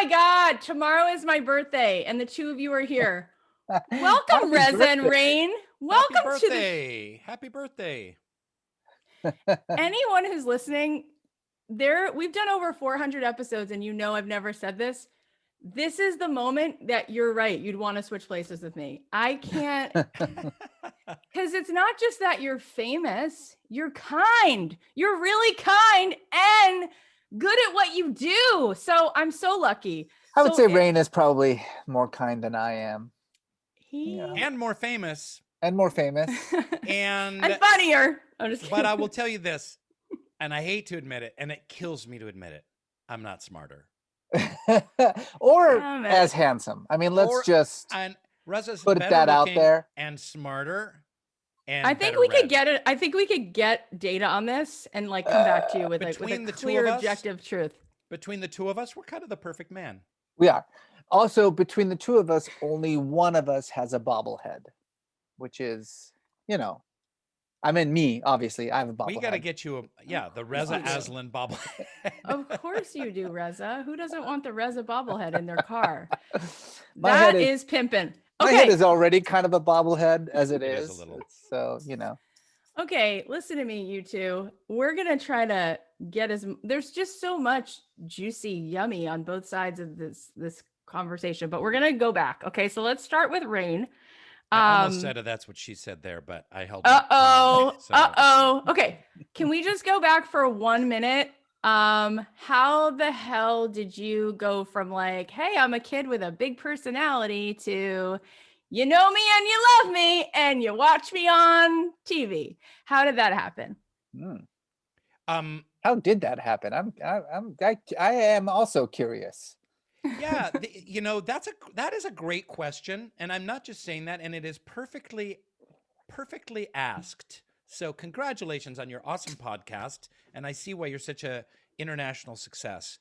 my God, tomorrow is my birthday and the two of you are here. Welcome, Happy Reza and birthday. Rainn. Welcome Happy birthday. Happy birthday. anyone who's listening. We've done over 400 episodes, and I've never said this. This is the moment that you're right. You'd want to switch places with me. I can't, because it's not just that you're famous, you're kind. You're really kind and good at what you do. So I'm so lucky. I would say Rainn is probably more kind than I am. And more famous. And more famous. And funnier. I'm just kidding. But I will tell you this, and I hate to admit it, and it kills me to admit it. I'm not smarter. Or as handsome. I mean, let's just put that out there. And smarter. And I think we could get it. I think we could get data on this and come back to you with a clear, objective truth. Between the two of us, we're kind of the perfect man. We are. Also, between the two of us, only one of us has a bobblehead, which is, I mean, me, obviously, I have a bobblehead. We got to get you the Reza Aslan bobblehead. Of course you do, Reza. Who doesn't want the Reza bobblehead in their car? My that is pimping. My head is already kind of a bobblehead as it is. A little. So, Okay, listen to me, you two. We're going to try to get there's just so much juicy yummy on both sides of this conversation, but we're going to go back. Okay, so let's start with Rainn. I almost said that's what she said there, but I held Okay, can we just go back for 1 minute? How the hell did you go from hey, I'm a kid with a big personality to you know me and you love me and you watch me on TV? How did that happen? How did that happen? I am also curious. Yeah, that is a great question, and I'm not just saying that, and it is perfectly asked. So congratulations on your awesome podcast, and I see why you're such a international success.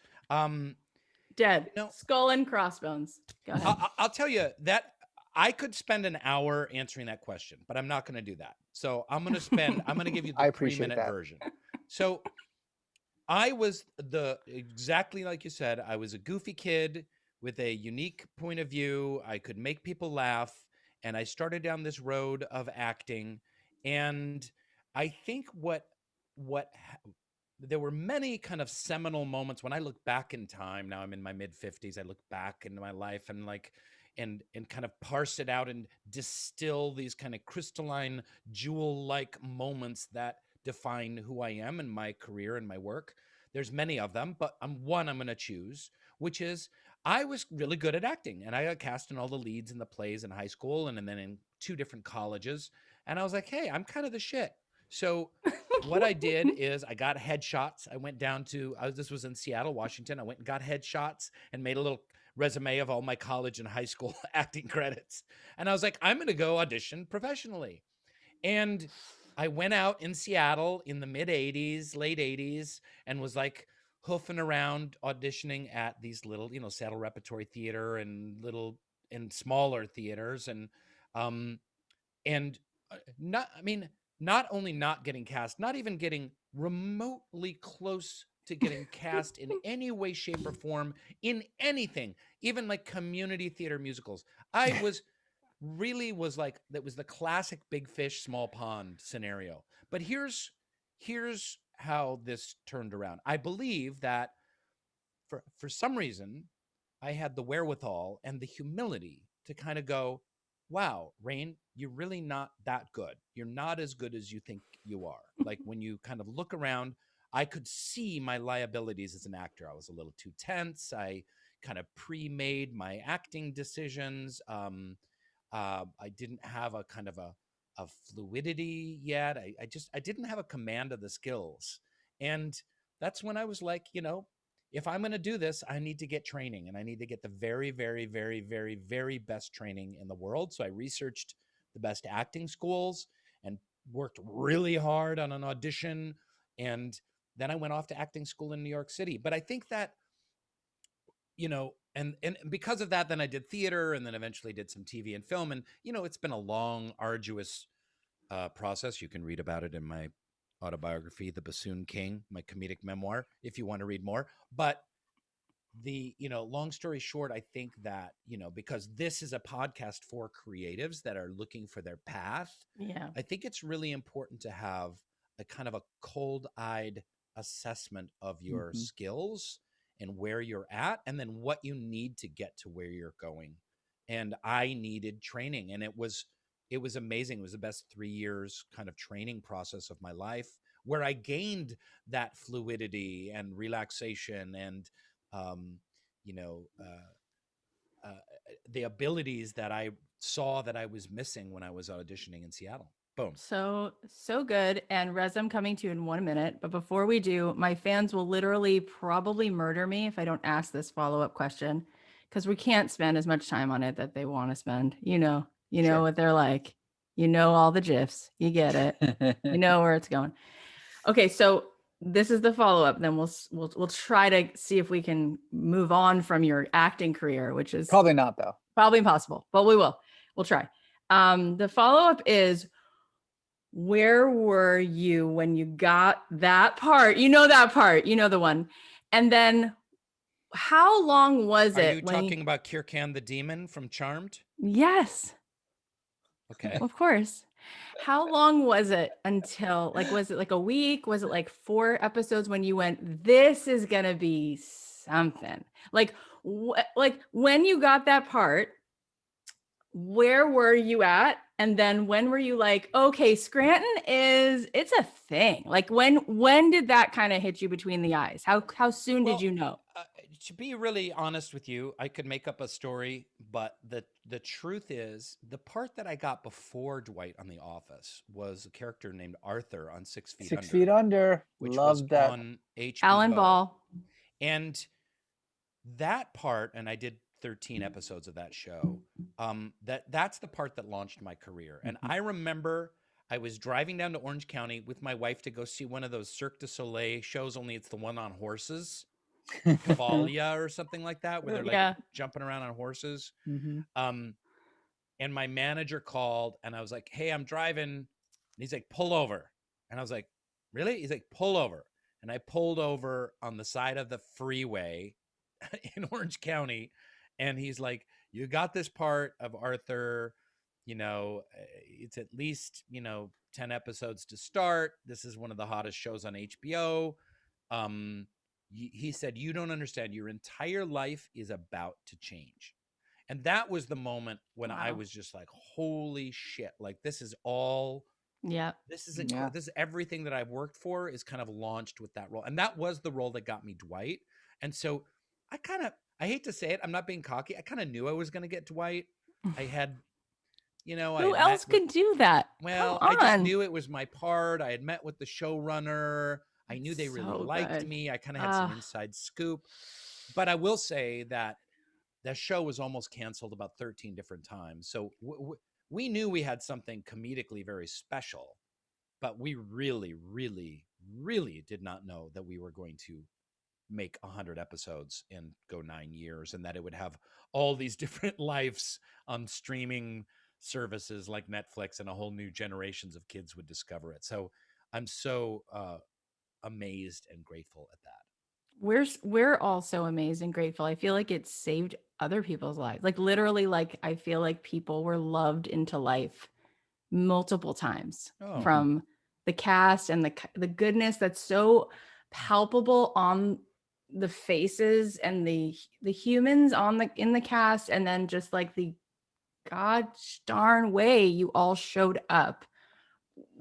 Dead. Skull and crossbones. Go ahead. I'll tell you that I could spend an hour answering that question, but I'm not going to do that. So I'm going to give you the 3-minute version. So I was exactly like you said, I was a goofy kid with a unique point of view. I could make people laugh, and I started down this road of acting. And I think there were many kind of seminal moments when I look back in time. Now I'm in my mid-50s. I look back into my life and and kind of parse it out and distill these kind of crystalline jewel-like moments that define who I am and my career and my work. There's many of them, but I'm going to choose, which is I was really good at acting, and I got cast in all the leads in the plays in high school and then in 2 different colleges. And I was like, hey, I'm kind of the shit. So what I did is I got headshots. I went down to, this was in Seattle, Washington. I went and got headshots and made a little resume of all my college and high school acting credits. And I was like, I'm going to go audition professionally. And I went out in Seattle in the mid-'80s, late '80s, and was hoofing around auditioning at these little, Seattle Repertory Theater and smaller theaters. And not only not getting cast, not even getting remotely close to getting cast in any way, shape, or form in anything, even community theater musicals. I was that was the classic big fish, small pond scenario. But here's how this turned around. I believe that for some reason, I had the wherewithal and the humility to kind of go, wow, Rainn, you're really not that good. You're not as good as you think you are. When you kind of look around, I could see my liabilities as an actor. I was a little too tense. I kind of pre-made my acting decisions. I didn't have a kind of a fluidity yet. I didn't have a command of the skills. And that's when I was like, if I'm going to do this, I need to get training, and I need to get the very, very, very, very, very best training in the world. So I researched the best acting schools and worked really hard on an audition. And then I went off to acting school in New York City. But I think that, and because of that, then I did theater, and then eventually did some TV and film. And, it's been a long, arduous process. You can read about it in my autobiography, The Bassoon King, my comedic memoir, if you want to read more. But long story short, I think that, because this is a podcast for creatives that are looking for their path, Yeah. I think it's really important to have a kind of a cold-eyed assessment of your Mhm. skills and where you're at, and then what you need to get to where you're going. And I needed training, and it was amazing. It was the best 3 years kind of training process of my life, where I gained that fluidity and relaxation and um, you know, uh, the abilities that I saw that I was missing when I was auditioning in Seattle. Boom. So good. And Reza, I'm coming to you in 1 minute. But before we do, my fans will literally probably murder me if I don't ask this follow-up question, because we can't spend as much time on it that they want to spend. You know Sure. what they're like. You know all the gifs. You get it. You know where it's going. Okay, so this is the follow-up. Then we'll try to see if we can move on from your acting career, which is Probably not, though. probably impossible, but we will. We'll try. The follow-up is, where were you when you got that part? You know that part, you know the one. And then how long was Are it you when talking about Kirkan the demon from Charmed? Yes, Okay. of course. How long was it until, like, was it like a week? Was it like 4 episodes when you went, this is gonna be something? Like, like when you got that part, where were you at? And then when were you like, okay, Scranton it's a thing? Like when did that kind of hit you between the eyes? How soon did Well, you know? to be really honest with you, I could make up a story, but the truth is, the part that I got before Dwight on The Office was a character named Arthur on 6 Feet 6 Under, Feet Under. which was Love that. on Alan HBO. Ball. And that part, and I did 13 episodes of that show, that's the part that launched my career. And I remember I was driving down to Orange County with my wife to go see one of those Cirque du Soleil shows, only it's the one on horses, Cavalia or something like that, where they're like Yeah. jumping around on horses. Mhm. And my manager called, and I was like, hey, I'm driving. And he's like, pull over. And I was like, really? He's like, pull over. And I pulled over on the side of the freeway in Orange County. And he's like, you got this part of Arthur, it's at least, 10 episodes to start. This is one of the hottest shows on HBO. He said, you don't understand. Your entire life is about to change. And that was the moment when I Wow. was just like, holy shit, like this is all, Yeah. this is Yeah. this is everything that I've worked for is kind of launched with that role. And that was the role that got me Dwight. And so I hate to say it, I'm not being cocky. I kind of knew I was going to get Dwight. I had, I Who had else met with, could do that? well, Come I just on. knew it was my part. I had met with the showrunner. I knew they really So liked good. me. I kind of had some inside scoop. But I will say that that show was almost canceled about 13 different times. So we knew we had something comedically very special, but we really, really, really did not know that we were going to make 100 episodes and go 9 years, and that it would have all these different lives on streaming services like Netflix, and a whole new generations of kids would discover it. So I'm so amazed and grateful at that. We're all so amazed and grateful. I feel like it saved other people's lives. Like literally, like I feel like people were loved into life multiple times Oh, from the cast, and the goodness that's so palpable on the faces and the humans on the in the cast, and then just like the gosh darn way you all showed up.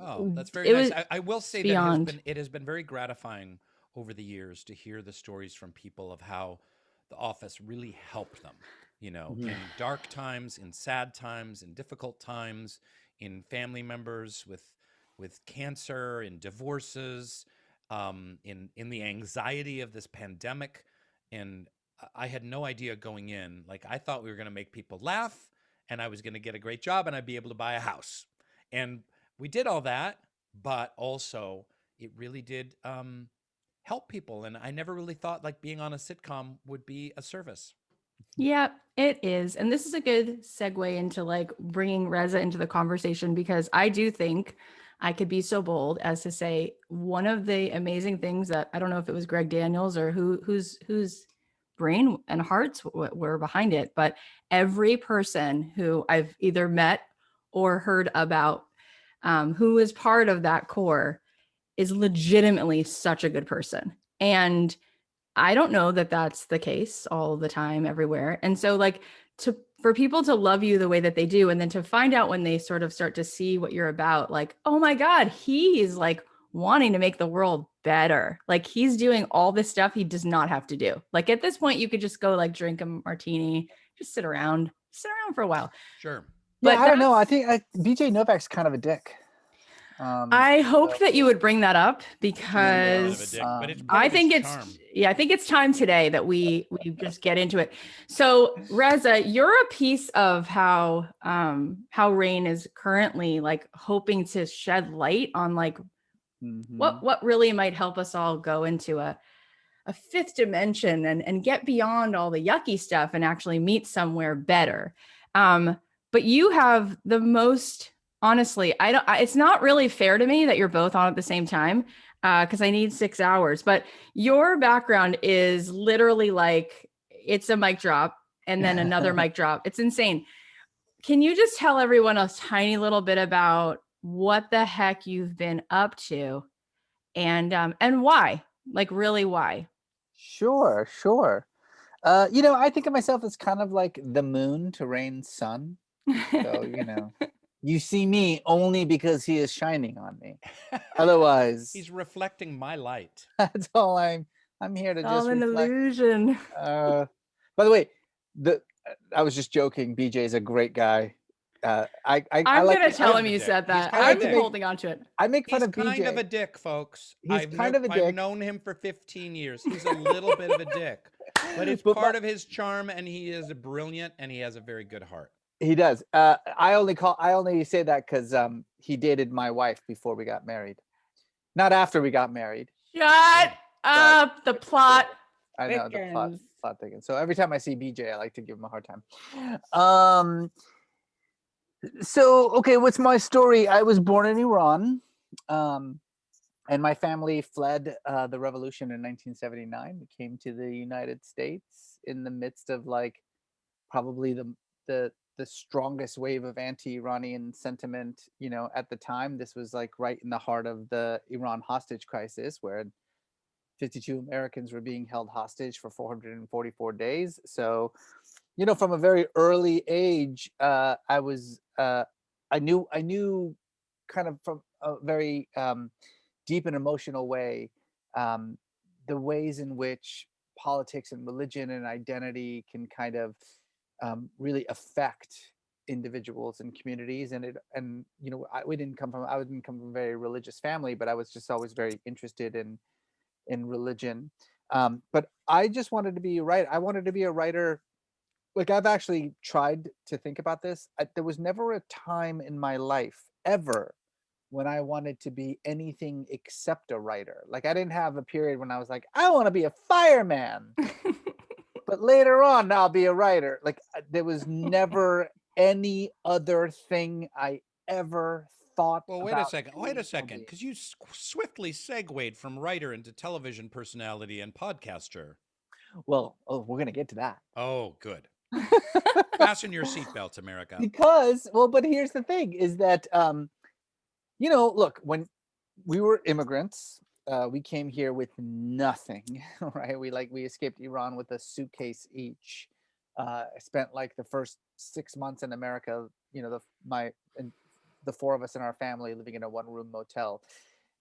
oh, that's very It nice. was I will say that beyond. it has been very gratifying over the years to hear the stories from people of how The Office really helped them, Mhm. in dark times, in sad times, in difficult times, in family members with cancer, in divorces, in the anxiety of this pandemic. And I had no idea going in. Like, I thought we were going to make people laugh, and I was going to get a great job, and I'd be able to buy a house. And we did all that, but also it really did help people. And I never really thought like being on a sitcom would be a service. Yeah, it is. And this is a good segue into like bringing Reza into the conversation, because I do think I could be so bold as to say one of the amazing things that, I don't know if it was Greg Daniels or whose brain and hearts were behind it. But every person who I've either met or heard about, who is part of that core, is legitimately such a good person. And I don't know that that's the case all the time everywhere. And so like for people to love you the way that they do, and then to find out when they sort of start to see what you're about, like, oh my God, he is like wanting to make the world better. Like he's doing all this stuff he does not have to do. Like at this point, you could just go like drink a martini, just sit around for a while. Sure. Yeah, But I don't know. I think BJ Novak's kind of a dick. I hoped that you would bring that up Because because but it's I think it's time today that we just get into it. So Reza, you're a piece of how Rainn is currently like hoping to shed light on like what really might help us all go into a fifth dimension and get beyond all the yucky stuff and actually meet somewhere better. But you have the most, honestly, it's not really fair to me that you're both on at the same time because I need 6 hours. But your background is literally like it's a mic drop and then another mic drop. It's insane. Can you just tell everyone a tiny little bit about what the heck you've been up to and why? Like really why? Sure. I think of myself as kind of like the moon to Rainn's sun. So, you see me only because he is shining on me. Otherwise, he's reflecting my light. That's all I'm here to it's just all an reflect. illusion. By the way, I was just joking. BJ's a great guy. I'm gonna tell him you said that. I'm holding on to it. I make fun of BJ. He's kind of a dick, folks. He's kind of a dick. I've known him for 15 years. He's a little bit of a dick, but it's part of his charm, and he is brilliant, and he has a very good heart. He does. I only say that because he dated my wife before we got married, not after we got married. Shut up! The plot. I know the plot thing. So every time I see BJ, I like to give him a hard time. So, okay, what's my story? I was born in Iran, and my family fled the revolution in 1979. We came to the United States in the midst of like probably the strongest wave of anti-Iranian sentiment, at the time. This was like right in the heart of the Iran hostage crisis, where 52 Americans were being held hostage for 444 days. So, from a very early age, I knew kind of from a very deep and emotional way, the ways in which politics and religion and identity can kind of really affect individuals and communities. I didn't come from a very religious family, but I was just always very interested in religion. But I just wanted to be a writer. I wanted to be a writer. Like, I've actually tried to think about this. There was never a time in my life ever when I wanted to be anything except a writer. Like, I didn't have a period when I was like, I want to be a fireman. But later on, I'll be a writer. Like, there was never any other thing I ever thought. Well, wait a second, because you swiftly segued from writer into television personality and podcaster. Well, we're gonna get to that. Oh, good. Fasten your seatbelts, America. But here's the thing: is that look, when we were immigrants, we came here with nothing, right? We escaped Iran with a suitcase each. I spent like the first 6 months in America. The four of us in our family living in a one-room motel.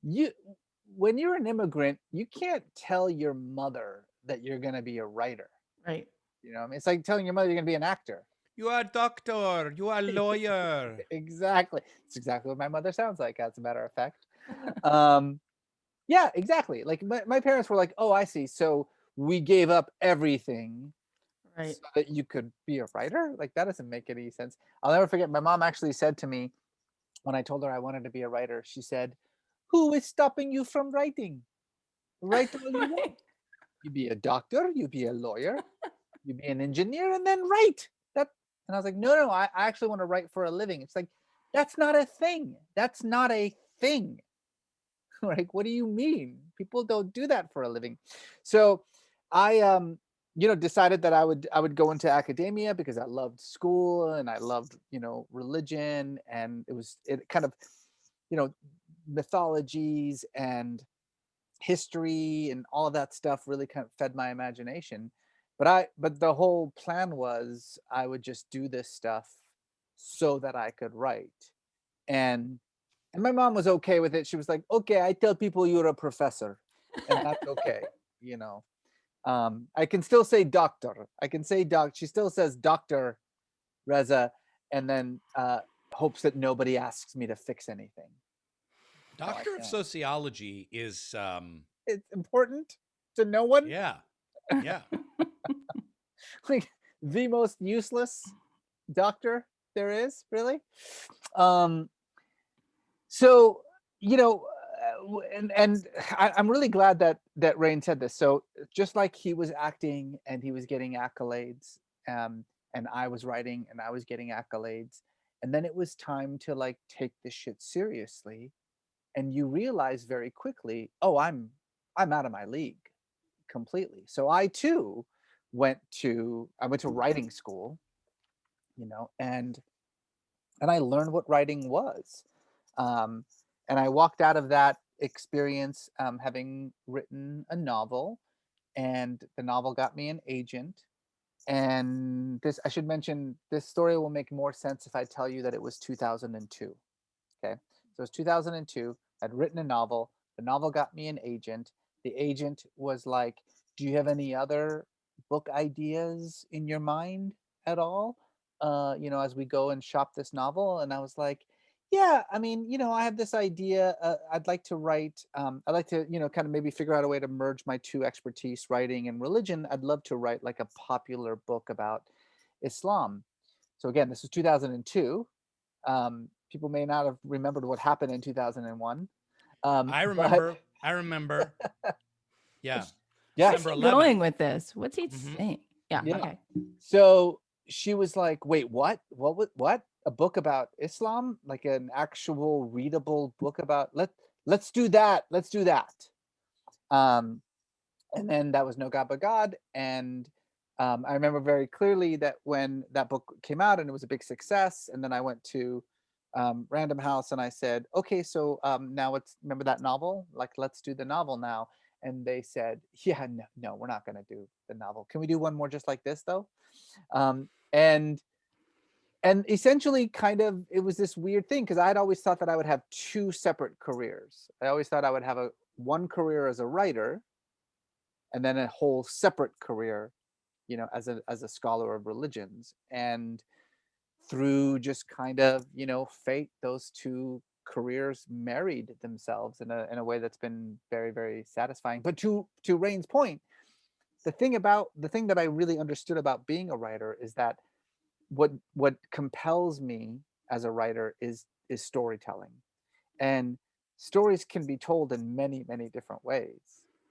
When you're an immigrant, you can't tell your mother that you're going to be a writer. Right. It's like telling your mother you're going to be an actor. You are a doctor. You are a lawyer. Exactly. It's exactly what my mother sounds like, as a matter of fact. Yeah, exactly. Like my parents were like, oh, I see. So we gave up everything right so that you could be a writer? Like, that doesn't make any sense. I'll never forget. My mom actually said to me when I told her I wanted to be a writer, she said, who is stopping you from writing? Write all you want. You be a doctor, you be a lawyer, you be an engineer, and then write. And I was like, no, I actually want to write for a living. It's like, that's not a thing. That's not a thing. Like, what do you mean? People don't do that for a living. So I decided that I would go into academia because I loved school and I loved, religion, and it kind of, you know, mythologies and history and all of that stuff really kind of fed my imagination. But the whole plan was I would just do this stuff so that I could write. And and my mom was okay with it. She was like, "Okay, I tell people you're a professor, and that's okay." You know, I can still say doctor. I can say doc. She still says Doctor Reza, and then hopes that nobody asks me to fix anything. No, I Doctor of can't. Sociology is It's important to no one. yeah. Yeah. Like the most useless doctor there is, really. Um, so and I'm really glad that Rainn said this. So just like he was acting and he was getting accolades, and I was writing and I was getting accolades, and then it was time to like take this shit seriously, and you realize very quickly, oh, I'm out of my league completely. So I too I went to writing school, and I learned what writing was. Um, and I walked out of that experience having written a novel, and the novel got me an agent. And this, I should mention, this story will make more sense if I tell you that it was 2002. Okay. So it was 2002. I'd written a novel. The novel got me an agent. The agent was like, "Do you have any other book ideas in your mind at all? As we go and shop this novel." And I was like, "Yeah, I mean, I have this idea. I'd like to write. I'd like to, kind of maybe figure out a way to merge my two expertise, writing and religion. I'd love to write like a popular book about Islam." So again, this was 2002. People may not have remembered what happened in 2001. I But remember. I remember. Yeah. yeah, Where's December he 11th. going with this? What's he Mhm. saying? Yeah. yeah. Okay. So she was like, "Wait, what? What? A book about Islam? Like an actual readable book about let's do that. Let's do that." Um, and then that was No God But God. And I remember very clearly that when that book came out and it was a big success, and then I went to Random House and I said, "Okay, so now let's remember that novel. Like, let's do the novel now." And they said, "Yeah, no, no, we're not going to do the novel. Can we do one more just like this, though?" Um, and and essentially, kind of, it was this weird thing because I'd always thought that I would have two separate careers. I always thought I would have one career as a writer, and then a whole separate career, as a scholar of religions. And through just kind of, fate, those two careers married themselves in a way that's been very, very satisfying. But to Rainn's point, the thing that I really understood about being a writer is that what compels me as a writer is storytelling. And stories can be told in many, many different ways,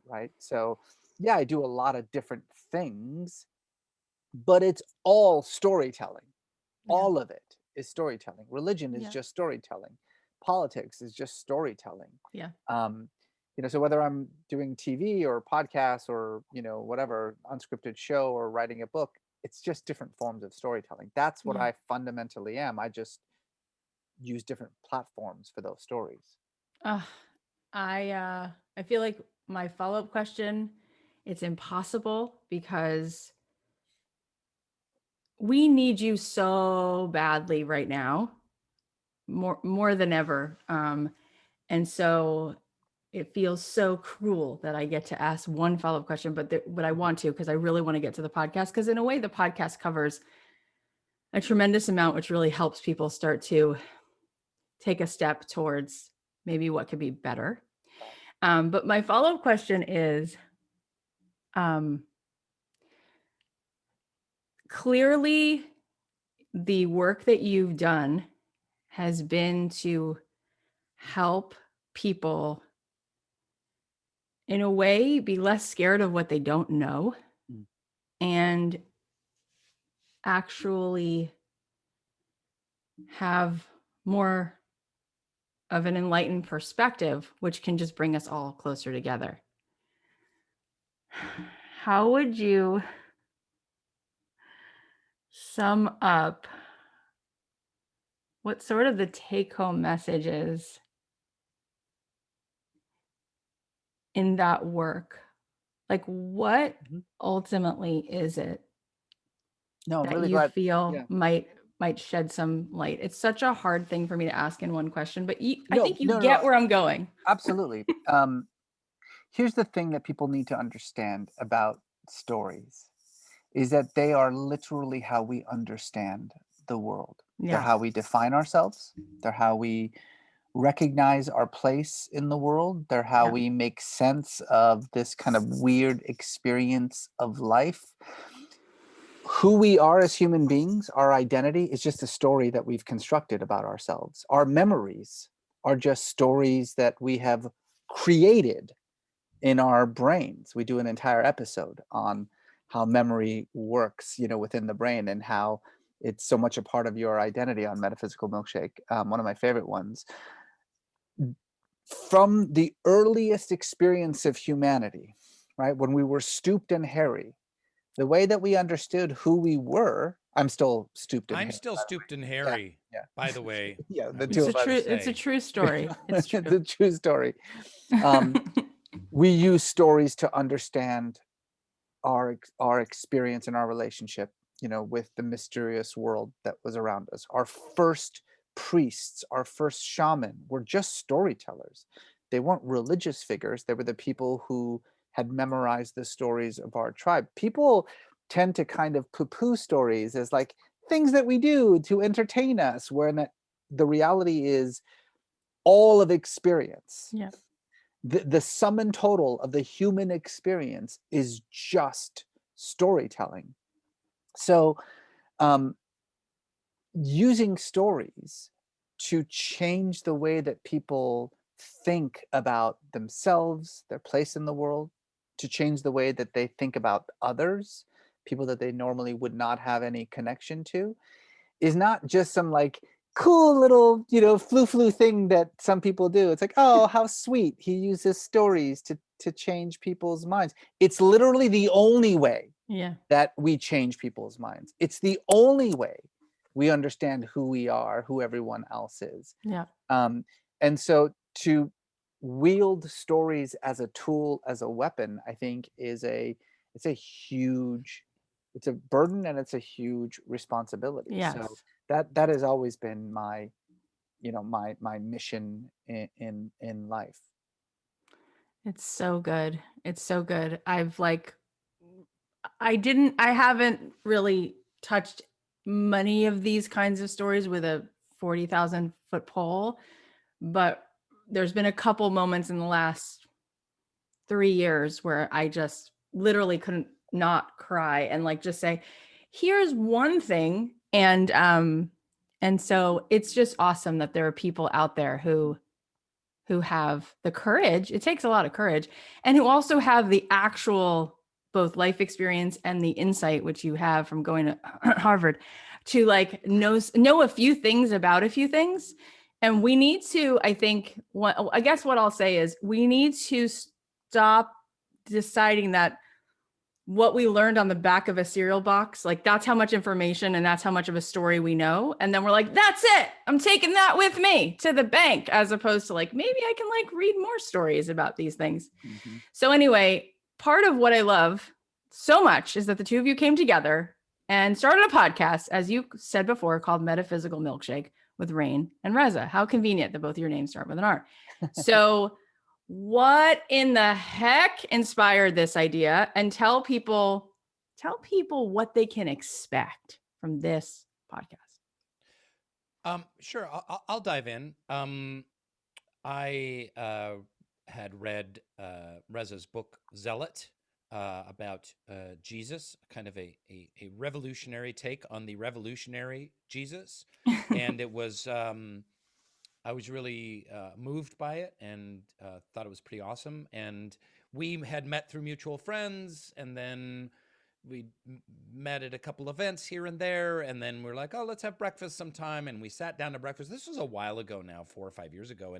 right? So yeah, I do a lot of different things, but it's all storytelling. Yeah. All of it is storytelling. Religion is Yeah. just storytelling. Politics is just storytelling. Yeah. So whether I'm doing TV or podcasts or, whatever unscripted show or writing a book, it's just different forms of storytelling. That's what Yeah. I fundamentally am. I just use different platforms for those stories. I feel like my follow-up question, it's impossible because we need you so badly right now, more than ever. And so it feels so cruel that I get to ask one follow-up question, but I want to because I really want to get to the podcast, because in a way the podcast covers a tremendous amount, which really helps people start to take a step towards maybe what could be better. But my follow-up question is, clearly the work that you've done has been to help people in a way be less scared of what they don't know, and actually have more of an enlightened perspective, which can just bring us all closer together. How would you sum up what sort of the take-home message is in that work, like what ultimately is it No, I'm that really you glad. feel Yeah. might shed some light? It's such a hard thing for me to ask in one question, but I No, think you no, get no, where I'm going. absolutely. Here's the thing that people need to understand about stories is that they are literally how we understand the world. They're how Yes. we define ourselves. They're how we recognize our place in the world. They're how Yeah. we make sense of this kind of weird experience of life. Who we are as human beings, our identity is just a story that we've constructed about ourselves. Our memories are just stories that we have created in our brains. We do an entire episode on how memory works, within the brain, and how it's so much a part of your identity on Metaphysical Milkshake, one of my favorite ones. From the earliest experience of humanity, right, when we were stooped and hairy, the way that we understood who we were, I'm still stooped and I'm hairy, still by the way. stooped and hairy, Yeah. by the way. Yeah, I the would two It's a of us. true say. it's a true story. It's It's true. a true story. We use stories to understand our experience and our relationship, with the mysterious world that was around us. Our first priests, our first shaman were just storytellers. They weren't religious figures. They were the people who had memorized the stories of our tribe. People tend to kind of poo-poo stories as like things that we do to entertain us, when the reality is all of experience. Yeah. The sum and total of the human experience is just storytelling. So using stories to change the way that people think about themselves, their place in the world, to change the way that they think about others, people that they normally would not have any connection to, is not just some like cool little, flu thing that some people do. It's like, oh, how sweet. He uses stories to change people's minds. It's literally the only way Yeah. that we change people's minds. It's the only way we understand who we are, who everyone else is. Yeah. And so to wield stories as a tool, as a weapon, I think it's a huge, it's a burden, and it's a huge responsibility. Yes. So that has always been my, my mission in life. It's so good. It's so good. I haven't really touched many of these kinds of stories with a 40,000 foot pole, but there's been a couple moments in the last 3 years where I just literally couldn't not cry and like just say, here's one thing. And so it's just awesome that there are people out there who have the courage. It takes a lot of courage, and who also have the actual both life experience and the insight, which you have from going to Harvard, to like know a few things about a few things. And we need to, I think, I guess what I'll say is we need to stop deciding that what we learned on the back of a cereal box, like that's how much information and that's how much of a story we know. And then we're like, that's it. I'm taking that with me to the bank, as opposed to like, maybe I can like read more stories about these things. Mm-hmm. So anyway, part of what I love so much is that the two of you came together and started a podcast, as you said before, called Metaphysical Milkshake with Rainn and Reza. How convenient that both of your names start with an R. So what in the heck inspired this idea? And tell people what they can expect from this podcast. Sure, I'll dive in. I had read Reza's book Zealot, about Jesus, kind of a revolutionary take on the revolutionary Jesus, and it was I was really moved by it, and thought it was pretty awesome. And we had met through mutual friends, and then we met at a couple events here and there, and then we're like, oh, let's have breakfast sometime, and we sat down to breakfast. This was a while ago now, 4 or 5 years ago,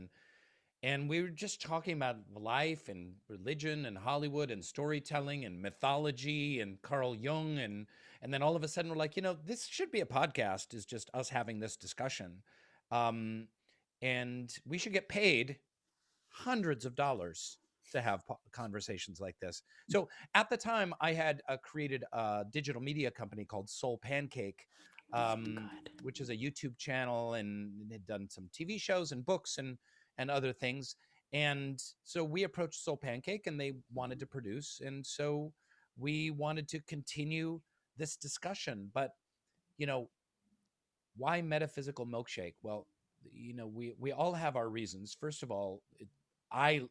And we were just talking about life and religion and Hollywood and storytelling and mythology and Carl Jung. And then all of a sudden we're like, this should be a podcast, is just us having this discussion. And we should get paid hundreds of dollars to have conversations like this. So at the time, I had created a digital media company called SoulPancake, which is a YouTube channel, and had done some TV shows and books and other things. And so we approached SoulPancake, and they wanted to produce, and so we wanted to continue this discussion. But why Metaphysical Milkshake? Well, we all have our reasons. First of all, the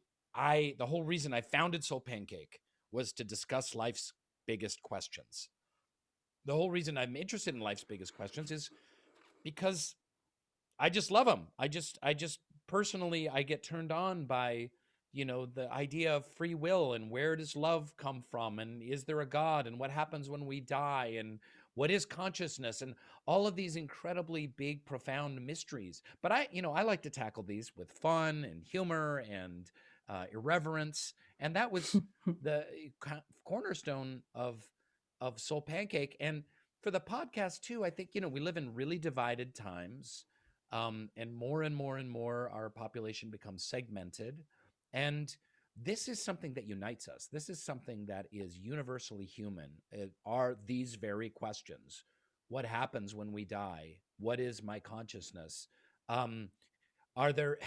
whole reason I founded SoulPancake was to discuss life's biggest questions. The whole reason I'm interested in life's biggest questions is because I just love them. I just personally, I get turned on by, the idea of free will, and where does love come from, and is there a God, and what happens when we die, and what is consciousness, and all of these incredibly big, profound mysteries. But I like to tackle these with fun and humor and irreverence, and that was the cornerstone of SoulPancake. And for the podcast too, I think we live in really divided times, and more our population becomes segmented, and this is something that unites us. This is something that is universally human. Are these very questions: what happens when we die? What is my consciousness? Are there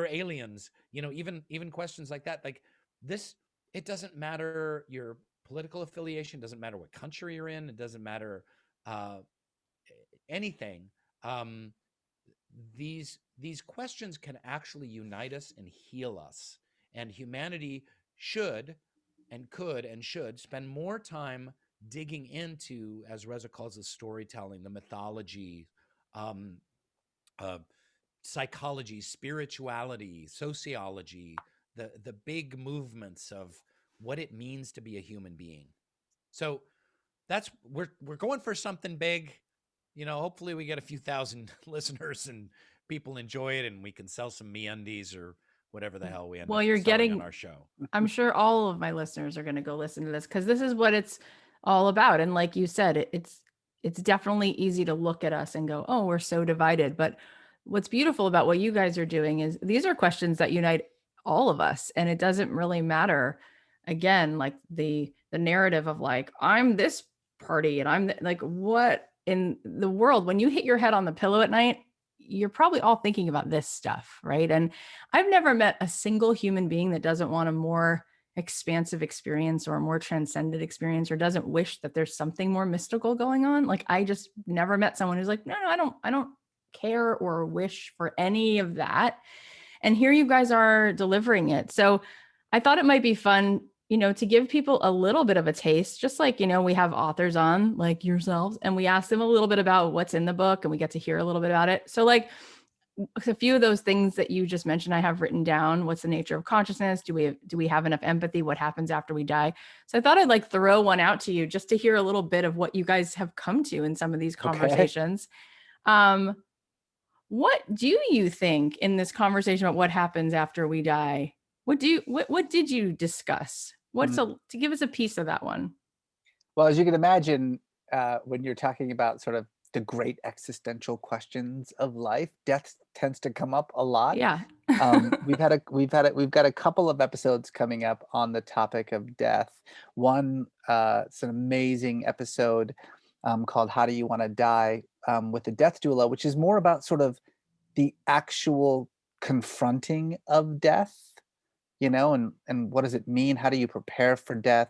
aliens? Even questions like that. Like this, it doesn't matter your political affiliation, doesn't matter what country you're in, it doesn't matter anything. These questions can actually unite us and heal us. And humanity should and could and should spend more time digging into, as Reza calls it, storytelling, the mythology, psychology, spirituality, sociology, the big movements of what it means to be a human being. So that's we're going for something big. Hopefully we get a few thousand listeners and people enjoy it, and we can sell some MeUndies or whatever the hell we end up selling on our show. I'm sure all of my listeners are going to go listen to this, because this is what it's all about. And like you said, it's definitely easy to look at us and go, oh, we're so divided. But what's beautiful about what you guys are doing is these are questions that unite all of us. And it doesn't really matter, again, like the narrative of like, I'm this party and I'm like, what in the world, when you hit your head on the pillow at night, you're probably all thinking about this stuff, right? And I've never met a single human being that doesn't want a more expansive experience or a more transcendent experience, or doesn't wish that there's something more mystical going on. Like I just never met someone who's like, no, I don't care or wish for any of that. And here you guys are delivering it. So I thought it might be fun, to give people a little bit of a taste, just like, we have authors on like yourselves, and we ask them a little bit about what's in the book, and we get to hear a little bit about it. So like a few of those things that you just mentioned, I have written down. What's the nature of consciousness? Do we have enough empathy? What happens after we die? So I thought I'd like throw one out to you just to hear a little bit of what you guys have come to in some of these conversations. Okay. What do you think in this conversation about what happens after we die? What did you discuss? To give us a piece of that one? Well, as you can imagine, when you're talking about sort of the great existential questions of life, death tends to come up a lot. Yeah. We've got a couple of episodes coming up on the topic of death. One, it's an amazing episode called "How Do You Want to Die?" With the death doula, which is more about sort of the actual confronting of death. And what does it mean? How do you prepare for death?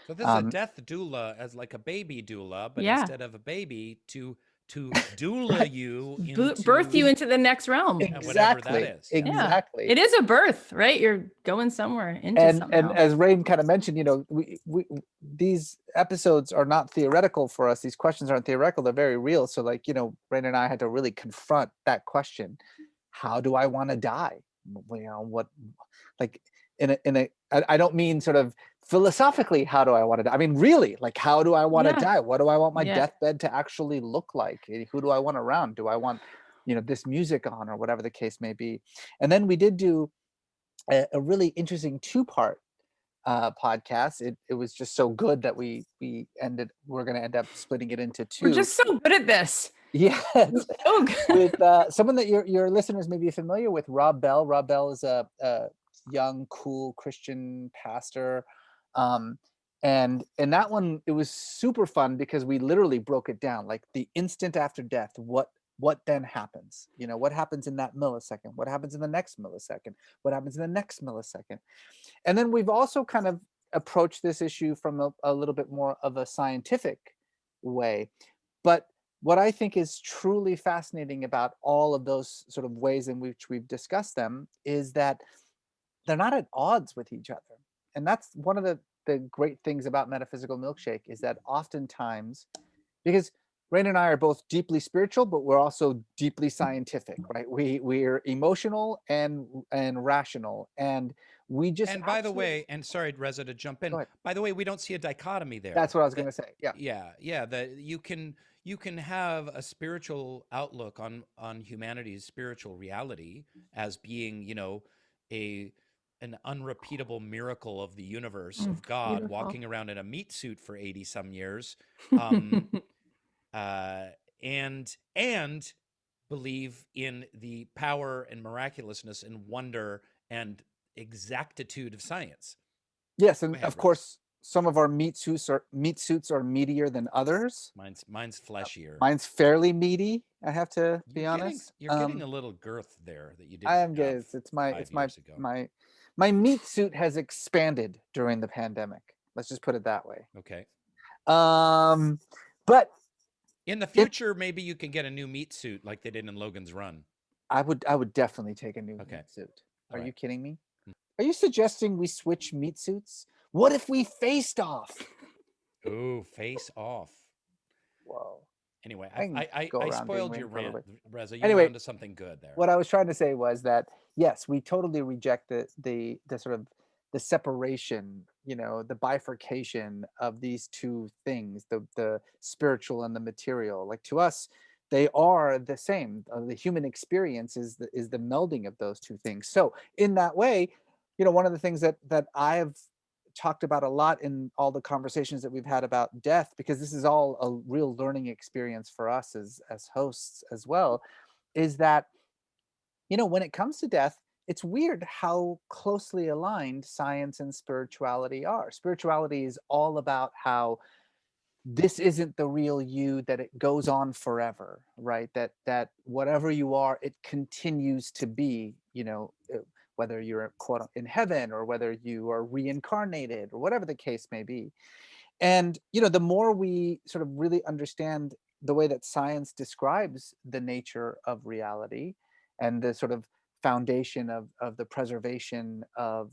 So this is a death doula as like a baby doula, but instead of a baby, to doula you birth you into the next realm. Exactly. Whatever that is. Exactly. Yeah. It is a birth, right? You're going somewhere into something and else. As Rainn kind of mentioned, we these episodes are not theoretical for us. These questions aren't theoretical. They're very real. So like, Rainn and I had to really confront that question. How do I want to die? What, like I don't mean sort of philosophically, how do I want to die? I mean, really, like, how do I want to die? What do I want my deathbed to actually look like? Who do I want around? Do I want, this music on, or whatever the case may be. And then we did do a really interesting 2-part podcast. It was just so good that we're going to end up splitting it into 2. We're just so good at this. Yes. So good. With someone that your listeners may be familiar with, Rob Bell. Rob Bell is a young, cool Christian pastor. And in that one, it was super fun because we literally broke it down, like the instant after death, what then happens? What happens in that millisecond? What happens in the next millisecond? What happens in the next millisecond? And then we've also kind of approached this issue from a little bit more of a scientific way. But what I think is truly fascinating about all of those sort of ways in which we've discussed them is that they're not at odds with each other. And that's one of the great things about Metaphysical Milkshake, is that oftentimes, because Rainn and I are both deeply spiritual, but we're also deeply scientific, right? We're emotional and rational, and we just. And by the way, and sorry, Reza, to jump in. By the way, we don't see a dichotomy there. That's what I was going to say. Yeah. That you can have a spiritual outlook on humanity's spiritual reality as being, an unrepeatable miracle of the universe, of God walking around in a meat suit for 80 some years, and believe in the power and miraculousness and wonder and exactitude of science. Yes, and of course, some of our meat suits are meatier than others. Mine's fleshier. Mine's fairly meaty, I have to be honest. You're getting a little girth there that you didn't. I am getting. My meat suit has expanded during the pandemic. Let's just put it that way. Okay. But in the future, maybe you can get a new meat suit like they did in Logan's Run. I would definitely take a new meat suit. Are you kidding me? Are you suggesting we switch meat suits? What if we faced off? Ooh, face off. Whoa. Anyway, I spoiled your rant, Reza. You anyway, went to something good there. What I was trying to say was that, yes, we totally reject the sort of the separation, the bifurcation of these two things, the spiritual and the material. Like, to us, they are the same. The human experience is the melding of those two things. So in that way, one of the things that I've talked about a lot in all the conversations that we've had about death, because this is all a real learning experience for us as hosts as well, is that, when it comes to death, it's weird how closely aligned science and spirituality are. Spirituality is all about how this isn't the real you, that it goes on forever, right? That whatever you are, it continues to be, whether you're quote in heaven or whether you are reincarnated or whatever the case may be. And, the more we sort of really understand the way that science describes the nature of reality and the sort of foundation of the preservation of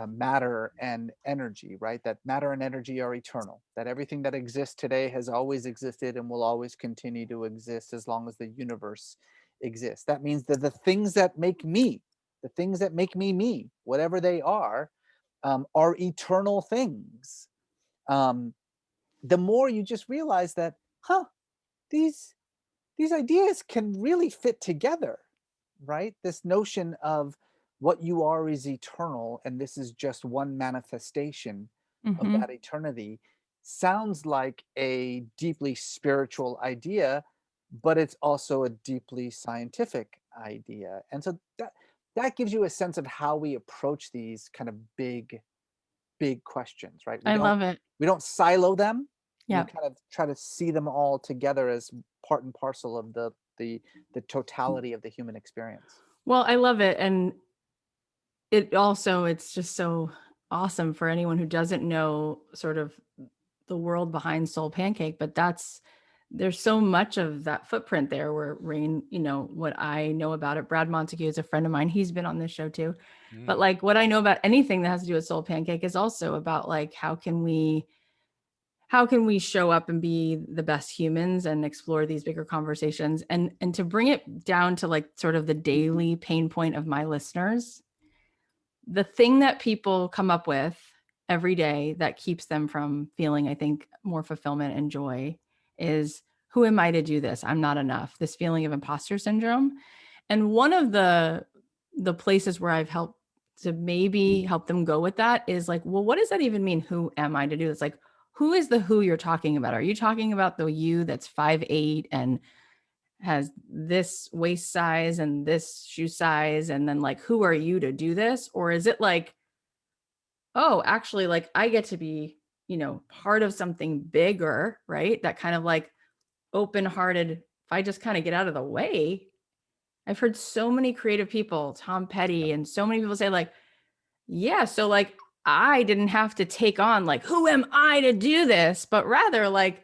matter and energy, right? That matter and energy are eternal, that everything that exists today has always existed and will always continue to exist as long as the universe exists. That means that the things that make me me, whatever they are eternal things. The more you just realize that, these ideas can really fit together, right? This notion of what you are is eternal, and this is just one manifestation of that eternity sounds like a deeply spiritual idea, but it's also a deeply scientific idea. And so that gives you a sense of how we approach these kind of big questions, right? I love it. We don't silo them. Yeah. We kind of try to see them all together as part and parcel of the totality of the human experience. Well, I love it. And it's just so awesome for anyone who doesn't know sort of the world behind SoulPancake, but there's so much of that footprint there where Rainn, what I know about it. Brad Montague is a friend of mine. He's been on this show too. But like what I know about anything that has to do with SoulPancake is also about like, how can we show up and be the best humans and explore these bigger conversations, and to bring it down to like sort of the daily pain point of my listeners. The thing that people come up with every day that keeps them from feeling, I think, more fulfillment and joy is, who am I to do this? I'm not enough. This feeling of imposter syndrome. And one of the places where I've helped to maybe help them go with that is like, well, what does that even mean? Who am I to do this? Like, who is the who you're talking about? Are you talking about the you that's 5'8" and has this waist size and this shoe size? And then like, who are you to do this? Or is it like, oh, actually, like I get to be, part of something bigger, right? That kind of like open-hearted, if I just kind of get out of the way. I've heard so many creative people, Tom Petty, and so many people say like, yeah, so like I didn't have to take on like, who am I to do this? But rather like,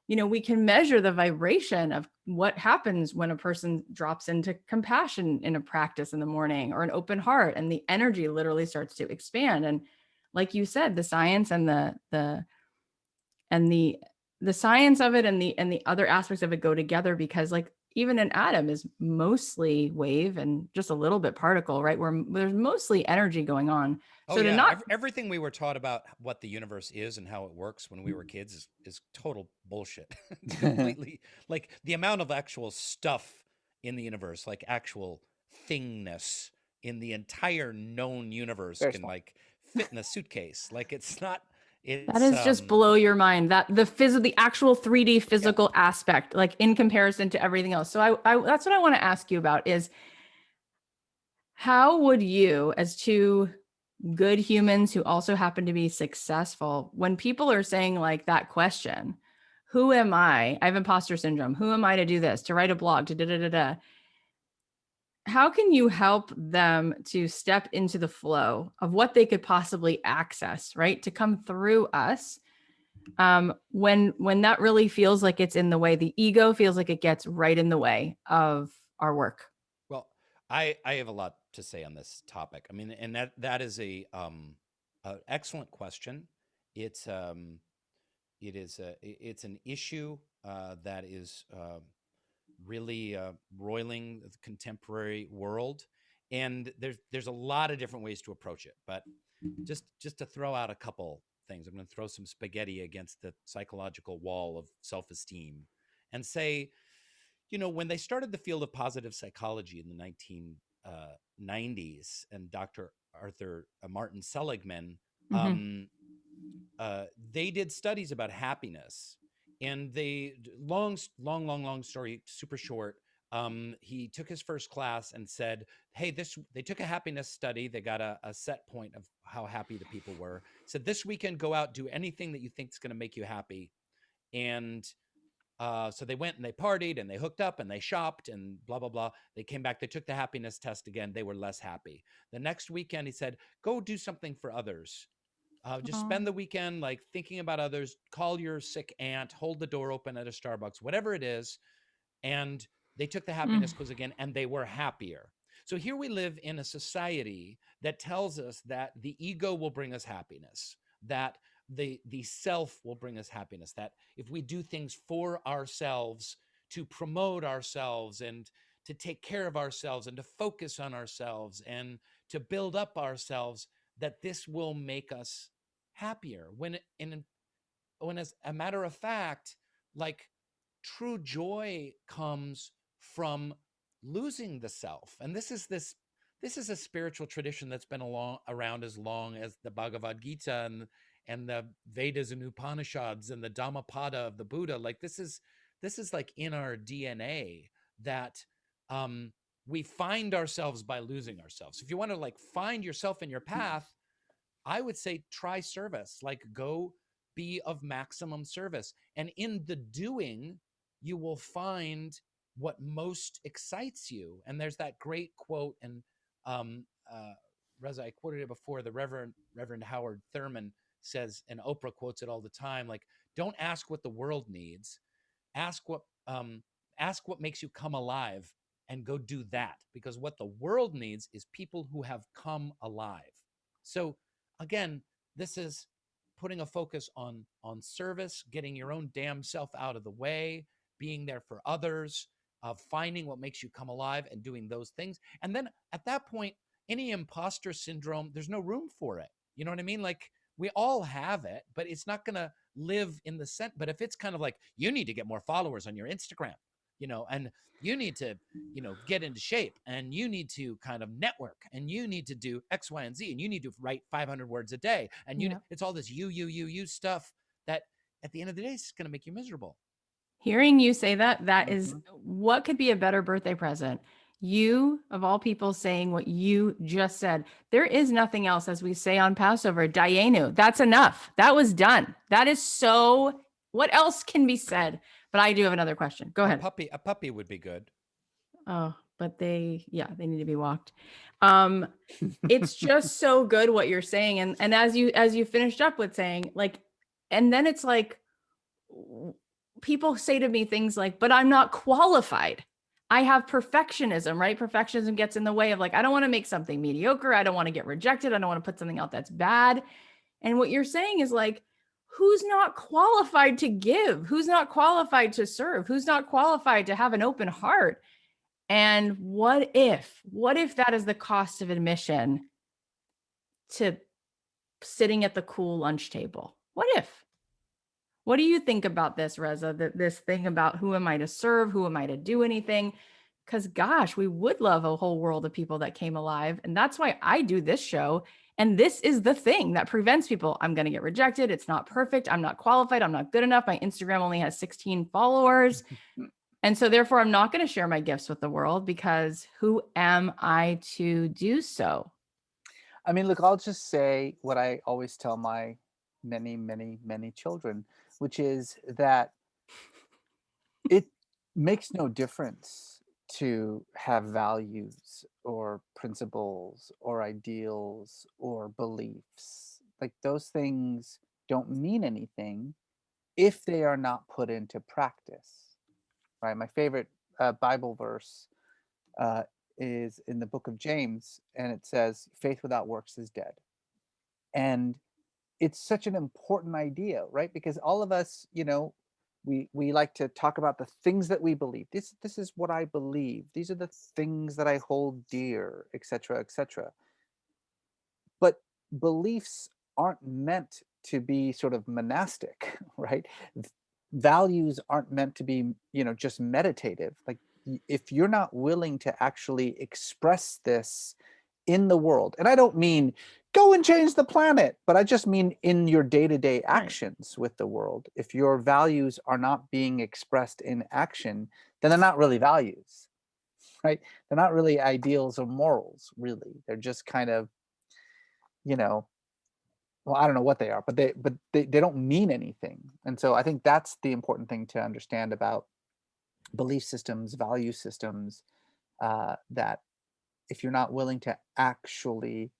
we can measure the vibration of what happens when a person drops into compassion in a practice in the morning or an open heart, and the energy literally starts to expand. And like you said, the science and the science of it and the other aspects of it go together, because like even an atom is mostly wave and just a little bit particle, right? Where there's mostly energy going on. Oh So to yeah, not everything we were taught about what the universe is and how it works when we were kids is total bullshit. It's completely like the amount of actual stuff in the universe, like actual thingness in the entire known universe Very can small. like fit in a suitcase. Like it's not. that It's is just blow your mind, that the actual 3D yeah. physical aspect, like in comparison to everything else. So I that's what I want to ask you about is, how would you, as two good humans who also happen to be successful, when people are saying like that question, who am I have imposter syndrome, who am I to do this, to write a blog, to da da da da, how can you help them to step into the flow of what they could possibly access, right, to come through us, when that really feels like it's in the way, the ego feels like it gets right in the way of our work? Well, I have a lot to say on this topic. I mean, and that is a excellent question. It's it's an issue that is really roiling the contemporary world, and there's a lot of different ways to approach it. But just to throw out a couple things, I'm going to throw some spaghetti against the psychological wall of self-esteem, and say, when they started the field of positive psychology in the 1990s, and Dr. Arthur Martin Seligman, Mhm. they did studies about happiness, and they long story super short. He took his first class and said, "Hey, they took a happiness study. They got a set point of how happy the people were. Said this weekend, go out, do anything that you think is going to make you happy." And so they went and they partied and they hooked up and they shopped and blah, blah, blah. They came back. They took the happiness test again. They were less happy. The next weekend, he said, go do something for others. Just Aw. spend the weekend like thinking about others. Call your sick aunt, hold the door open at a Starbucks, whatever it is. And they took the happiness Mm. quiz again and they were happier. So here we live in a society that tells us that the ego will bring us happiness, that the self will bring us happiness, that if we do things for ourselves, to promote ourselves and to take care of ourselves and to focus on ourselves and to build up ourselves, that this will make us happier, when as a matter of fact, like true joy comes from losing the self. And this is a spiritual tradition that's been around as long as the Bhagavad Gita and the Vedas and Upanishads and the Dhammapada of the Buddha. Like this is like in our DNA, that we find ourselves by losing ourselves. If you want to like find yourself in your path, I would say try service, like go be of maximum service. And in the doing, you will find what most excites you. And there's that great quote, and um, uh, Reza, I quoted it before. The Reverend Howard Thurman says, and Oprah quotes it all the time, like, don't ask what the world needs, ask what um, ask what makes you come alive, and go do that, because what the world needs is people who have come alive. So again, this is putting a focus on service, getting your own damn self out of the way, being there for others, finding what makes you come alive and doing those things. And then at that point, any imposter syndrome, there's no room for it. You know what I mean? Like we all have it, but it's not going to live in the scent. But if it's kind of like, you need to get more followers on your Instagram, and you need to, get into shape, and you need to kind of network, and you need to do X, Y, and Z, and you need to write 500 words a day. And Yeah. it's all this you stuff that at the end of the day is going to make you miserable. Hearing you say that is Mhm. what could be a better birthday present? You, of all people, saying what you just said. There is nothing else, as we say on Passover, Dayenu. That's enough. That was done. That is so, what else can be said? But I do have another question. Go ahead. A puppy would be good. Oh, but they need to be walked. It's just so good what you're saying. And as you finished up with saying, like, and then it's like, people say to me things like, but I'm not qualified. I have perfectionism, right? Perfectionism gets in the way of like, I don't want to make something mediocre. I don't want to get rejected. I don't want to put something out that's bad. And what you're saying is like, who's not qualified to give? Who's not qualified to serve? Who's not qualified to have an open heart? And what if that is the cost of admission to sitting at the cool lunch table? What do you think about this, Reza? This thing about who am I to serve? Who am I to do anything? Because gosh, we would love a whole world of people that came alive. And that's why I do this show. And this is the thing that prevents people. I'm going to get rejected. It's not perfect. I'm not qualified. I'm not good enough. My Instagram only has 16 followers. And so therefore, I'm not going to share my gifts with the world because who am I to do so? I mean, look, I'll just say what I always tell my many, many, many children, which is that it makes no difference to have values or principles or ideals or beliefs. Like those things don't mean anything if they are not put into practice, right? My favorite Bible verse uh, is in the book of James, and it says, faith without works is dead. And it's such an important idea, right? Because all of us, we like to talk about the things that we believe. This is what I believe. These are the things that I hold dear, etc., etc. But beliefs aren't meant to be sort of monastic, right? Values aren't meant to be, just meditative. Like if you're not willing to actually express this in the world, and I don't mean go and change the planet, but I just mean in your day-to-day actions with the world. If your values are not being expressed in action, then they're not really values, right? They're not really ideals or morals, really. They're just kind of, well, I don't know what they are, but they don't mean anything. And so I think that's the important thing to understand about belief systems, value systems, that if you're not willing to actually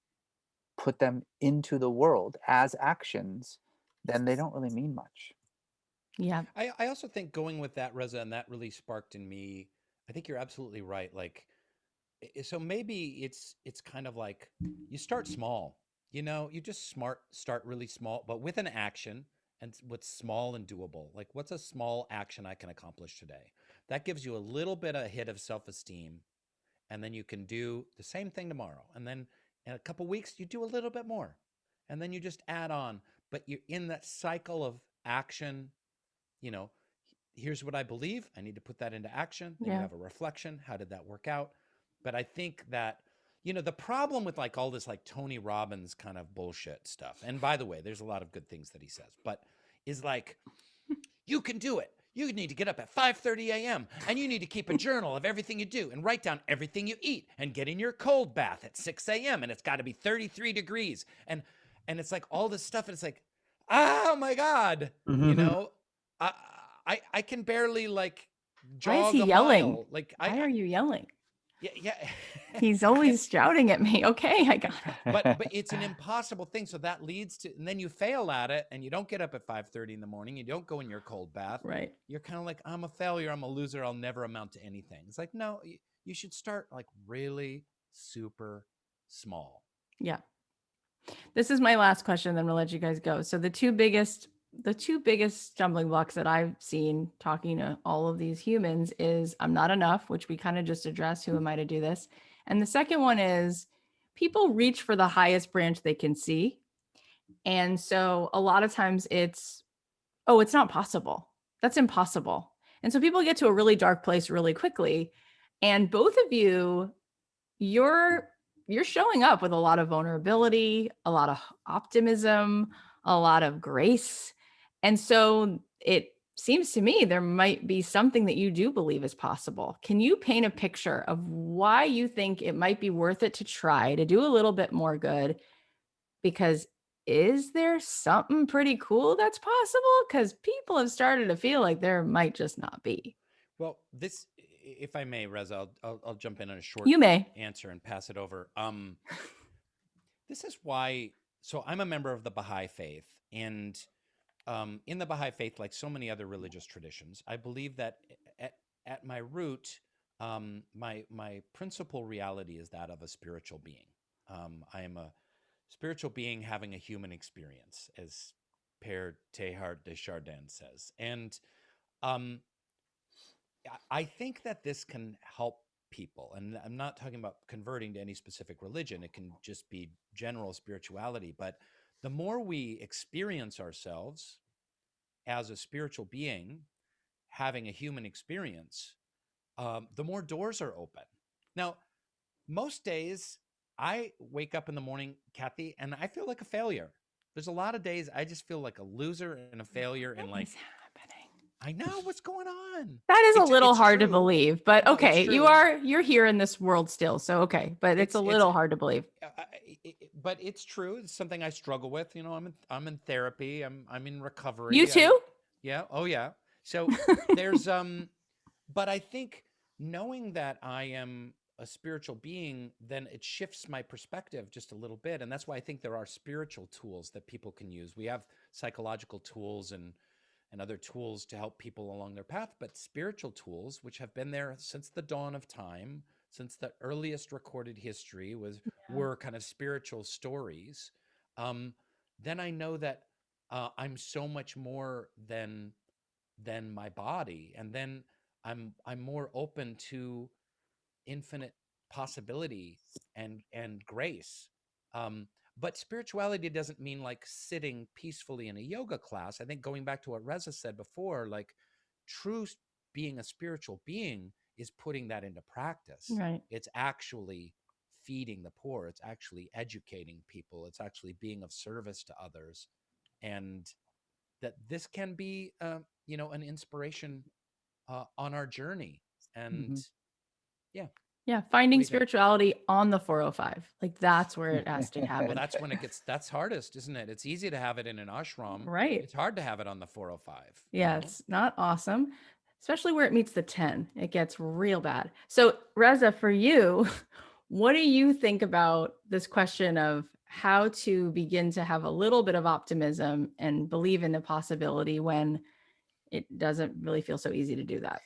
put them into the world as actions, then they don't really mean much. Yeah. I also think going with that, Reza, and that really sparked in me, I think you're absolutely right. Like, so maybe it's kind of like you start small, you just start really small, but with an action, and what's small and doable. Like, what's a small action I can accomplish today? That gives you a little bit of hit of self-esteem, and then you can do the same thing tomorrow, and then in a couple weeks you do a little bit more, and then you just add on. But you're in that cycle of action. you know Here's what I believe, I need to put that into action. Then you Yeah. have a reflection, how did that work out? But I think that the problem with like all this like Tony Robbins kind of bullshit stuff, and by the way, there's a lot of good things that he says, but is like, you can do it. You need to get up at 5:30 a.m. and you need to keep a journal of everything you do and write down everything you eat and get in your cold bath at 6 a.m. and it's got to be 33 degrees. And it's like all this stuff, and it's like, oh my God, I I can barely like Why is jog he a yelling? mile. Like Why are you yelling? yeah. He's always shouting at me. Okay, I got it. But it's an impossible thing. So that leads to, and then you fail at it, and you don't get up at 5:30 in the morning. You don't go in your cold bath. Right. You're kind of like, I'm a failure. I'm a loser. I'll never amount to anything. It's like, no, you should start like really super small. Yeah. This is my last question, then we'll let you guys go. So the two biggest stumbling blocks that I've seen talking to all of these humans is I'm not enough, which we kind of just addressed. Who am I to do this? And the second one is people reach for the highest branch they can see. And so a lot of times it's oh, it's not possible. That's impossible. And so people get to a really dark place really quickly. And both of you, you're showing up with a lot of vulnerability, a lot of optimism, a lot of grace. And so it seems to me there might be something that you do believe is possible. Can you paint a picture of why you think it might be worth it to try to do a little bit more good? Because is there something pretty cool that's possible? Because people have started to feel like there might just not be. Well, this, if I may, Reza, I'll jump in on a short You may. answer and pass it over. This is why. So I'm a member of the Baha'i faith, and in the Baha'i faith, like so many other religious traditions, I believe that at my root, my principal reality is that of a spiritual being. I am a spiritual being having a human experience, as Père Teilhard de Chardin says, and I think that this can help people. And I'm not talking about converting to any specific religion. It can just be general spirituality. But the more we experience ourselves as a spiritual being having a human experience, the more doors are open. Now, most days I wake up in the morning, Kathy, and I feel like a failure. There's a lot of days I just feel like a loser and a failure, and like, I know what's going on. That is a little hard to true. believe, but No, it's okay, true. you're here in this world still, so okay, but it's a little hard to believe. But it's true. It's something I struggle with. You know, I'm in therapy. I'm in recovery. You too? Yeah. Oh yeah. So there's but I think knowing that I am a spiritual being, then it shifts my perspective just a little bit, and that's why I think there are spiritual tools that people can use. We have psychological tools and other tools to help people along their path, but spiritual tools, which have been there since the dawn of time, since the earliest recorded history were kind of spiritual stories. Then I know that I'm so much more than my body, and then I'm more open to infinite possibility and grace. But spirituality doesn't mean like sitting peacefully in a yoga class. I think going back to what Reza said before, like being a spiritual being is putting that into practice. Right. It's actually feeding the poor. It's actually educating people. It's actually being of service to others. And that this can be, an inspiration on our journey. And Yeah, finding What do you think? spirituality on the 405. Like that's where it has to Well, happen. that's hardest, isn't it? It's easy to have it in an ashram. Right. It's hard to have it on the 405. Yeah, it's not awesome, especially where it meets the 10. It gets real bad. So, Reza, for you, what do you think about this question of how to begin to have a little bit of optimism and believe in the possibility when it doesn't really feel so easy to do that?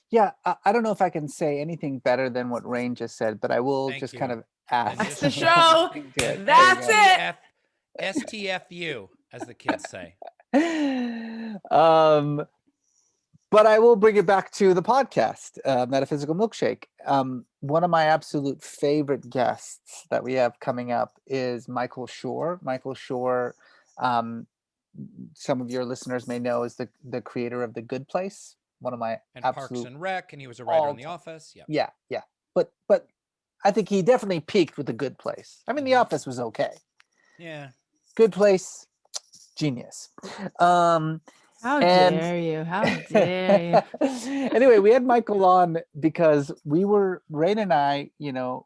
Yeah, I don't know if I can say anything better than what Rainn just said, but I will Thank just you. kind of ask. That's the show. There you That's go. it. STFU, as the kids say. But I will bring it back to the podcast, Metaphysical Milkshake. One of my absolute favorite guests that we have coming up is Michael Schur. Michael Schur, some of your listeners may know, is the creator of The Good Place. One of my And absolute Parks and Rec, and he was a writer on The Office. Yeah. But I think he definitely peaked with The Good Place. I mean, The Office was okay. Yeah. Good Place, genius. How dare you? How dare you? Anyway, we had Michael on because Rainn and I,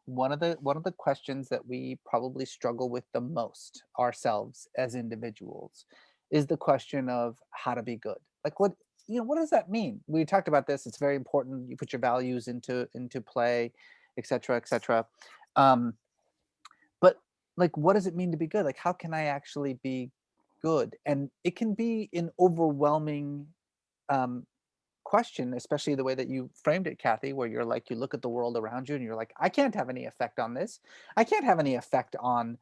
one of the questions that we probably struggle with the most ourselves as individuals is the question of how to be good. Like what does that mean? We talked about this. It's very important. You put your values into play, et cetera, et cetera. But like, what does it mean to be good? Like, how can I actually be good? And it can be an overwhelming question, especially the way that you framed it, Kathy, where you're like, you look at the world around you and you're like, I can't have any effect on this. I can't have any effect on,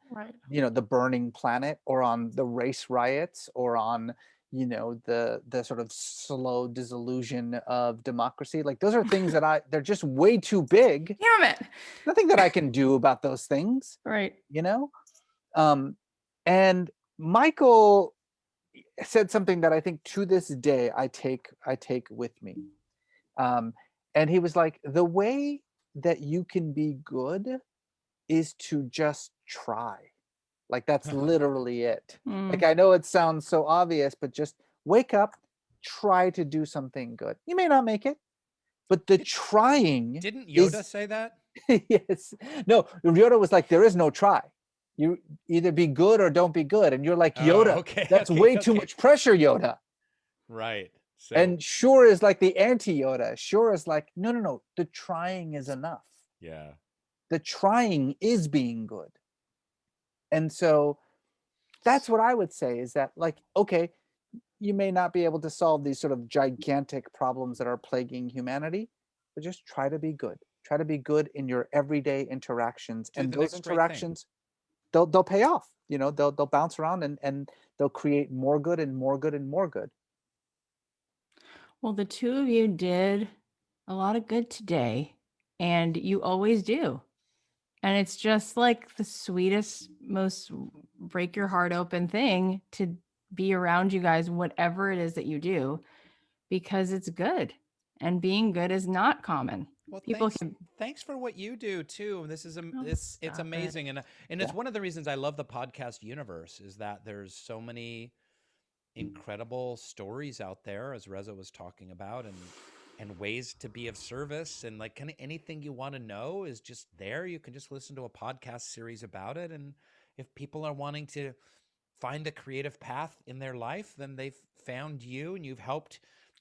the burning planet, or on the race riots, or on, the sort of slow dissolution of democracy. Like those are things that they're just way too big. Damn it. Nothing that I can do about those things. Right. And Michael, said something that I think to this day I take with me. And he was like, the way that you can be good is to just try. Like that's literally it. Like I know it sounds so obvious, but just wake up, try to do something good. You may not make it, but the trying Didn't Yoda say that? Yes. No, Yoda was like, there is no try. You either be good or don't be good. And you're like, Yoda, okay, that's way too much pressure, Yoda. Right. So, And Sure is like the anti-Yoda. Sure is like, no. The trying is enough. yeah. The trying is being good. And so that's what I would say is that, like, okay, you may not be able to solve these sort of gigantic problems that are plaguing humanity, but just try to be good. Try to be good in your everyday interactions. Do And the those next right thing. interactions, they'll pay off. You know, they'll bounce around and they'll create more good and more good and more good. Well, the two of you did a lot of good today, and you always do. And it's just like the sweetest, most break your heart open thing to be around you guys, whatever it is that you do, because it's good. And being good is not common. Well, People thanks for what you do too. This is it's stop it. amazing, and it's one of the reasons I love the podcast universe is that there's so many incredible stories out there, as Reza was talking about, and ways to be of service, and like kind of anything you want to know is just there. You can just listen to a podcast series about it, and if people are wanting to find a creative path in their life, then they've found you, and you've helped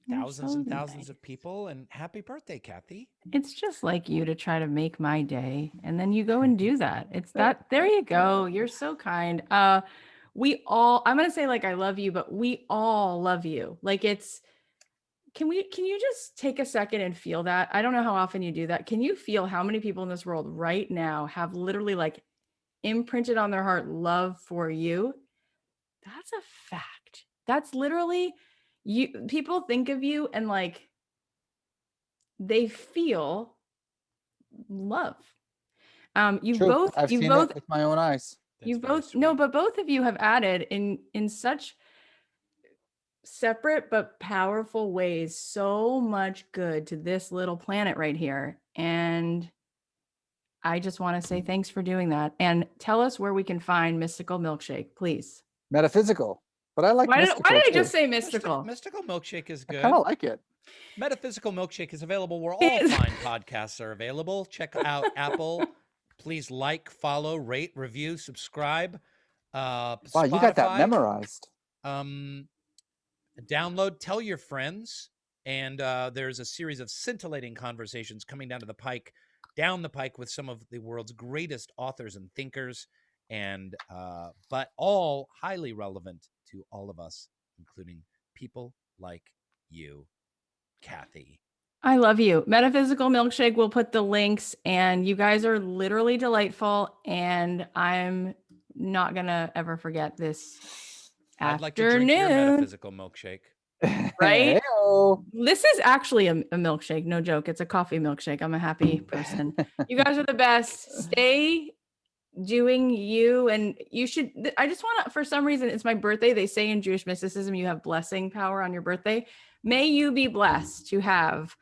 thousands and thousands of people. And happy birthday, Kathy. It's just like you to try to make my day, and then you go and do that. It's that. There you go. You're so kind. We all, I'm gonna say like I love you, but we all love you. Like it's, can you just take a second and feel that? I don't know how often you do that. Can you feel how many people in this world right now have literally like imprinted on their heart love for you? That's a fact. That's literally you. People think of you and like they feel love. You True. both, I've you seen both, it with my own eyes. you both, no, but both of you have added in such separate but powerful ways so much good to this little planet right here. And I just want to say thanks for doing that. And tell us where we can find Mystical Milkshake, please. Metaphysical. But I like Why did mystical I too. just say mystical? Mystical Milkshake is I good. kind of like it. Metaphysical Milkshake is available where all fine podcasts are available. Check out Apple. Please like, follow, rate, review, subscribe. Wow, Spotify, you got that memorized. Download, tell your friends. And there's a series of scintillating conversations coming down the pike with some of the world's greatest authors and thinkers, and but all highly relevant to all of us, including people like you, Kathy. I love you. Metaphysical Milkshake will put the links, and you guys are literally delightful. And I'm not gonna ever forget this I'd like to drink your afternoon. Metaphysical Milkshake. Right? Heyo. This is actually a milkshake. No joke. It's a coffee milkshake. I'm a happy person. You guys are the best. Stay doing you, and you should. I just want to, for some reason, it's my birthday. They say in Jewish mysticism, you have blessing power on your birthday. May you be blessed to have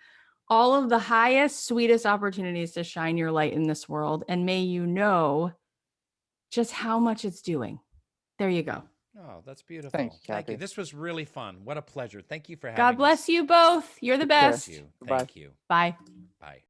all of the highest, sweetest opportunities to shine your light in this world. And may you know just how much it's doing. There you go. Oh, that's beautiful. Thank you, Thank you. Kathy. This was really fun. What a pleasure. Thank you for having God bless us. you both. You're the best. Thank you. Bye. Thank you. Bye. Bye.